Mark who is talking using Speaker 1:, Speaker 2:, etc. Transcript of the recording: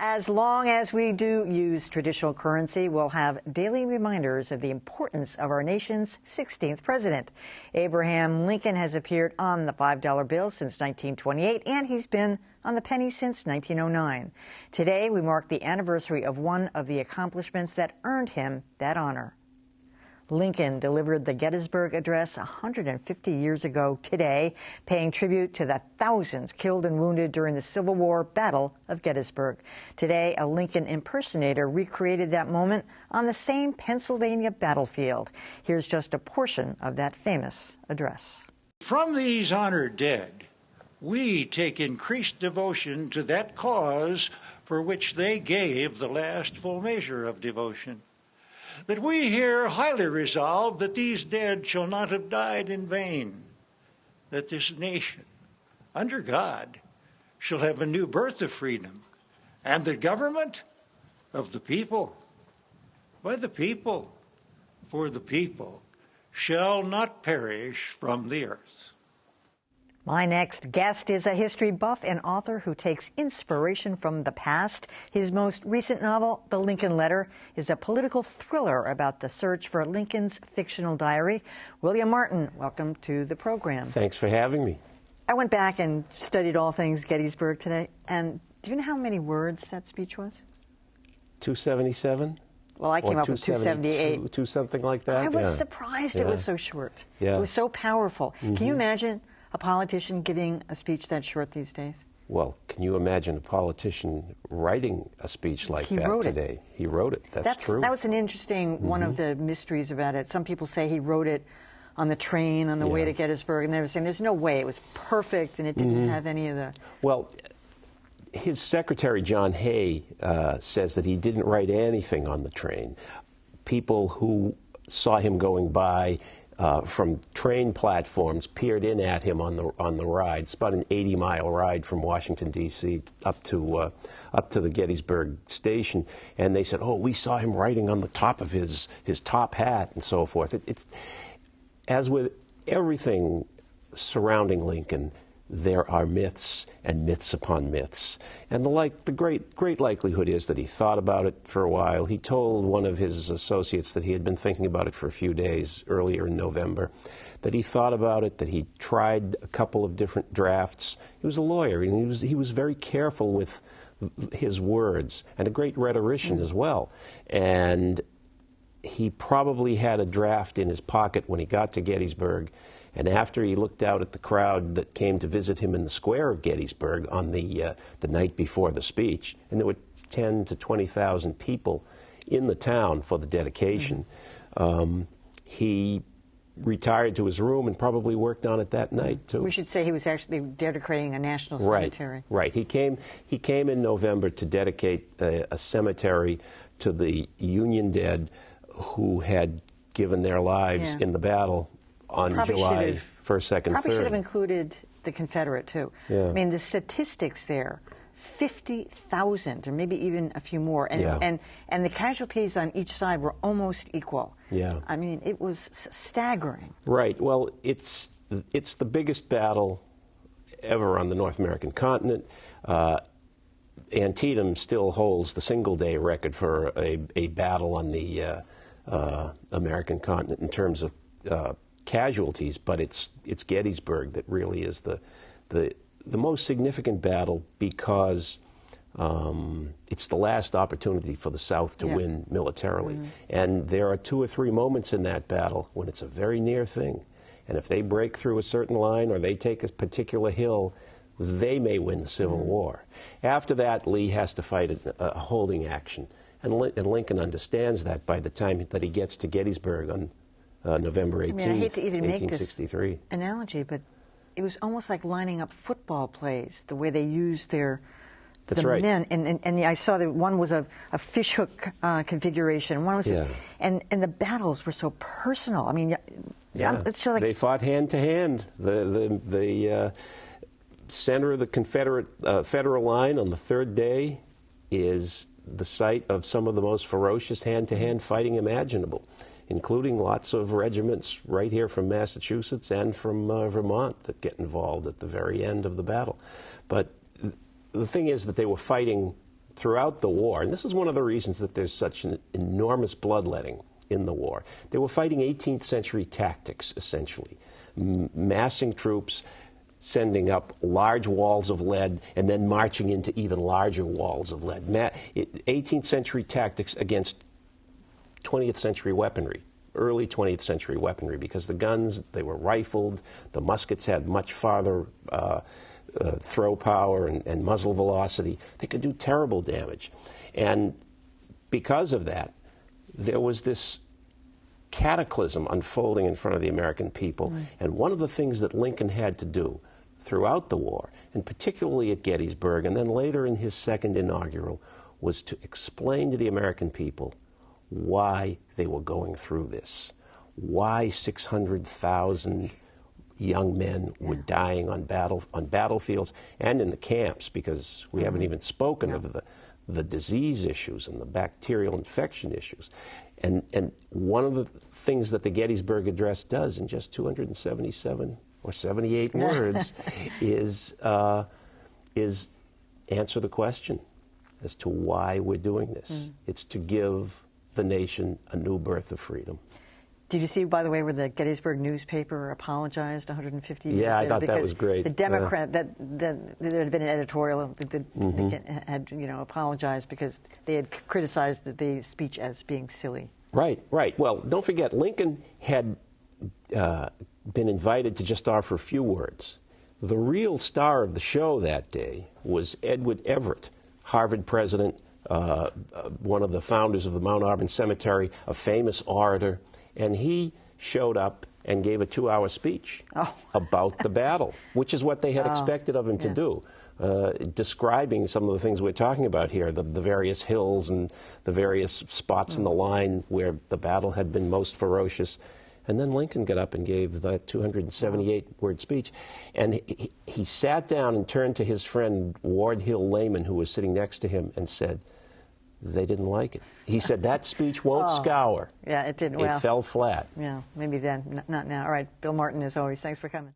Speaker 1: As long as we do use traditional currency, we'll have daily reminders of the importance of our nation's 16th president. Abraham Lincoln has appeared on the $5 bill since 1928, and he's been on the penny since 1909. Today, we mark the anniversary of one of the accomplishments that earned him that honor. Lincoln delivered the Gettysburg Address 150 years ago today, paying tribute to the thousands killed and wounded during the Civil War Battle of Gettysburg. Today, a Lincoln impersonator recreated that moment on the same Pennsylvania battlefield. Here's just a portion of that famous address.
Speaker 2: From these honored dead, we take increased devotion to that cause for which they gave the last full measure of devotion. That we here highly resolve that these dead shall not have died in vain, that this nation, under God, shall have a new birth of freedom, and the government of the people, by the people, for the people, shall not perish from the earth.
Speaker 1: My next guest is a history buff and author who takes inspiration from the past. His most recent novel, The Lincoln Letter, is a political thriller about the search for Lincoln's fictional diary. William Martin, welcome to the program.
Speaker 3: Thanks for having me.
Speaker 1: I went back and studied all things Gettysburg today, and do you know how many words that speech was?
Speaker 3: 277?
Speaker 1: Well, I came up with 278.
Speaker 3: Something like that?
Speaker 1: I was surprised it was so short.
Speaker 3: Yeah.
Speaker 1: It was so powerful. Can you imagine a politician giving a speech that short these days?
Speaker 3: Well, can you imagine a politician writing a speech like that today? He wrote it. That's true.
Speaker 1: That was an interesting one of the mysteries about it. Some people say he wrote it on the train on the way to Gettysburg, and they were saying there's no way. It was perfect, and it didn't have any of the...
Speaker 3: Well, his secretary, John Hay, says that he didn't write anything on the train. People who saw him going by from train platforms peered in at him on the ride. It's about an 80-mile ride from Washington, D.C. up to the Gettysburg station, and they said, "Oh, we saw him writing on the top of his top hat," and so forth. It's as with everything surrounding Lincoln, there are myths and myths upon myths. And the great likelihood is that he thought about it for a while. He told one of his associates that he had been thinking about it for a few days earlier in November, that he thought about it, that he tried a couple of different drafts. He was a lawyer, and he was very careful with his words, and a great rhetorician as well. And he probably had a draft in his pocket when he got to Gettysburg. And after he looked out at the crowd that came to visit him in the square of Gettysburg on the night before the speech, and there were 10 to 20,000 people in the town for the dedication, he retired to his room and probably worked on it that night too.
Speaker 1: We should say he was actually dedicating a national cemetery.
Speaker 3: Right. He came in November to dedicate a cemetery to the Union dead who had given their lives in the battle on July 1st, 2nd, 3rd.
Speaker 1: Probably should have included the Confederate, too.
Speaker 3: Yeah.
Speaker 1: I mean, the statistics there, 50,000, or maybe even a few more. And the casualties on each side were almost equal.
Speaker 3: Yeah.
Speaker 1: I mean, it was staggering.
Speaker 3: Right. Well, it's the biggest battle ever on the North American continent. Antietam still holds the single-day record for a battle on the American continent in terms of casualties, but it's Gettysburg that really is the most significant battle because it's the last opportunity for the South to win militarily. And there are 2 or 3 moments in that battle when it's a very near thing. And if they break through a certain line or they take a particular hill, they may win the Civil War. After that, Lee has to fight a holding action. And Lincoln understands that by the time that he gets to Gettysburg on November 18th,
Speaker 1: I hate to even make
Speaker 3: 1863.
Speaker 1: This analogy, but it was almost like lining up football plays, the way they used their men. And I saw that one was a fishhook configuration. One was, and the battles were so personal. I mean, it's just like
Speaker 3: they fought hand to hand. The center of the Confederate federal line on the 3rd day is the site of some of the most ferocious hand-to-hand fighting imaginable, including lots of regiments right here from Massachusetts and from Vermont that get involved at the very end of the battle. But the thing is that they were fighting throughout the war, and this is one of the reasons that there's such an enormous bloodletting in the war, they were fighting 18th century tactics, essentially. Massing troops, sending up large walls of lead, and then marching into even larger walls of lead. 18th century tactics against 20th century weaponry, early 20th century weaponry, because the guns, they were rifled, the muskets had much farther throw power and muzzle velocity. They could do terrible damage. And because of that, there was this cataclysm unfolding in front of the American people. And one of the things that Lincoln had to do throughout the war, and particularly at Gettysburg, and then later in his second inaugural, was to explain to the American people why they were going through this, why 600,000 young men were dying on battlefields and in the camps, because we haven't even spoken of the disease issues and the bacterial infection issues. And one of the things that the Gettysburg Address does in just 277 or 78 words is answer the question as to why we're doing this. It's to give the nation a new birth of freedom.
Speaker 1: Did you see, by the way, where the Gettysburg newspaper apologized 150 years later?
Speaker 3: Yeah, I thought that was great.
Speaker 1: The Democrat, there had been an editorial that had, apologized because they had criticized the speech as being silly.
Speaker 3: Right, right. Well, don't forget, Lincoln had been invited to just offer a few words. The real star of the show that day was Edward Everett, Harvard president, one of the founders of the Mount Auburn Cemetery, a famous orator. And he showed up and gave a 2-hour speech about the battle, which is what they had expected of him to do, describing some of the things we're talking about here, the various hills and the various spots in the line where the battle had been most ferocious. And then Lincoln got up and gave that 278-word speech. And he sat down and turned to his friend Ward Hill Layman, who was sitting next to him, and said, they didn't like it. He said, that speech won't scour.
Speaker 1: Yeah, it didn't.
Speaker 3: It fell flat.
Speaker 1: Yeah, maybe then, not now. All right, Bill Martin, as always, thanks for coming.